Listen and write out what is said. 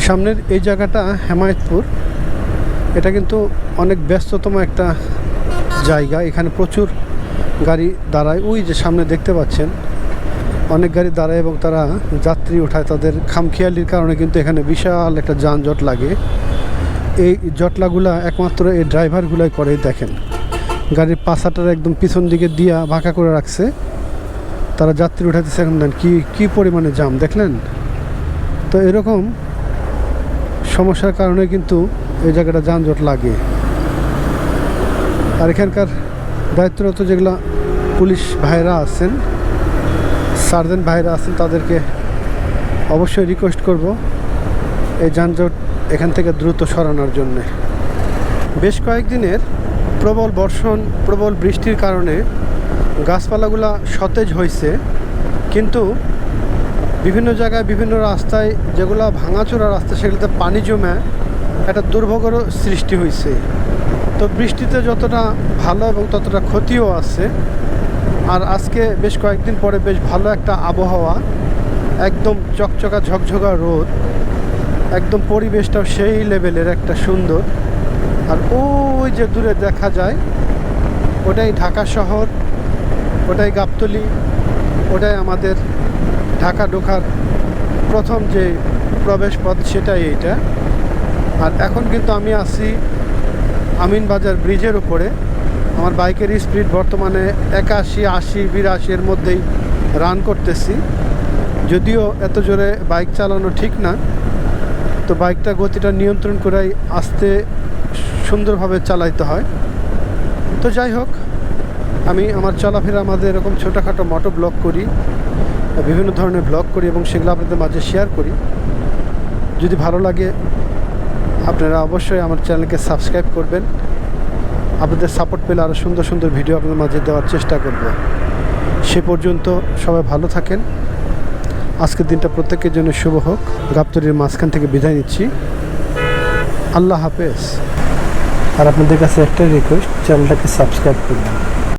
সামনের এই জায়গাটা হেমায়েতপুর, এটা কিন্তু অনেক ব্যস্ততম একটা জায়গা। এখানে প্রচুর গাড়ি দাঁড়ায়। ওই যে সামনে দেখতে পাচ্ছেন অনেক গাড়ি দাঁড়ায় এবং তারা যাত্রী ওঠায়। তাদের খামখেয়ালির কারণে কিন্তু এখানে বিশাল একটা যানজট লাগে। এই জটলাগুলা একমাত্র এই ড্রাইভারগুলাই করে। দেখেন গাড়ির পাশাটার একদম পিছন দিকে দিয়া ভাঁকা করে রাখছে, তারা যাত্রী উঠাইতেছে। এখন দেন কি পরিমাণে জাম দেখলেন তো। এরকম সমস্যার কারণে কিন্তু এই জায়গাটা যানজট লাগে। আর এখানকার দায়িত্বরত যেগুলো পুলিশ ভাইরা আছেন, সার্জেন্ট ভাইরা আছেন, তাদেরকে অবশ্যই রিকোয়েস্ট করব এই যানজট এখান থেকে দ্রুত সরানোর জন্যে। বেশ কয়েকদিনের প্রবল বর্ষণ, প্রবল বৃষ্টির কারণে গাছপালাগুলা সতেজ হয়েছে, কিন্তু বিভিন্ন জায়গায় বিভিন্ন রাস্তায় যেগুলো ভাঙাচোরা রাস্তা সেগুলোতে পানি জমে একটা দুর্ভোগেরও সৃষ্টি হয়েছে। তো বৃষ্টিতে যতটা ভালো এবং ততটা ক্ষতিও আছে। আর আজকে বেশ কয়েকদিন পরে বেশ ভালো একটা আবহাওয়া, একদম চকচকা ঝকঝকা রোদ, একদম পরিবেশটাও সেই লেভেলের একটা সুন্দর। আর ওই যে দূরে দেখা যায় ওটাই ঢাকা শহর, ওটাই গাবতলী, ওটাই আমাদের ঢাকা ঢোকার প্রথম যে প্রবেশ পথ, সেটাই এইটা। আর এখন কিন্তু আমি আছি আমিনবাজার ব্রিজের উপরে। আমার বাইকের স্পিড বর্তমানে 81, 80, 82 এর মধ্যেই রান করতেছি। যদিও এত জোরে বাইক চালানো ঠিক না, তো বাইকটা গতিটা নিয়ন্ত্রণ করেই আস্তে সুন্দরভাবে চালাইতে হয়। তো যাই হোক, আমি আমার চলাফেরা আমাদের এরকম ছোটোখাটো মোটো ব্লগ করি, বিভিন্ন ধরনের ব্লগ করি এবং সেগুলো আপনাদের মাঝে শেয়ার করি। যদি ভালো লাগে আপনারা অবশ্যই আমার চ্যানেলকে সাবস্ক্রাইব করবেন। আপনাদের সাপোর্ট পেলে আরও সুন্দর সুন্দর ভিডিও আপনাদের মাঝে দেওয়ার চেষ্টা করব। সে পর্যন্ত সবাই ভালো থাকেন। আজকের দিনটা প্রত্যেকের জন্য শুভ হোক। গাবতলীর মাঝখান থেকে বিদায় নিচ্ছি। আল্লাহ হাফেজ। আর আপনাদের কাছে একটাই রিকোয়েস্ট, চ্যানেলটাকে সাবস্ক্রাইব করবেন।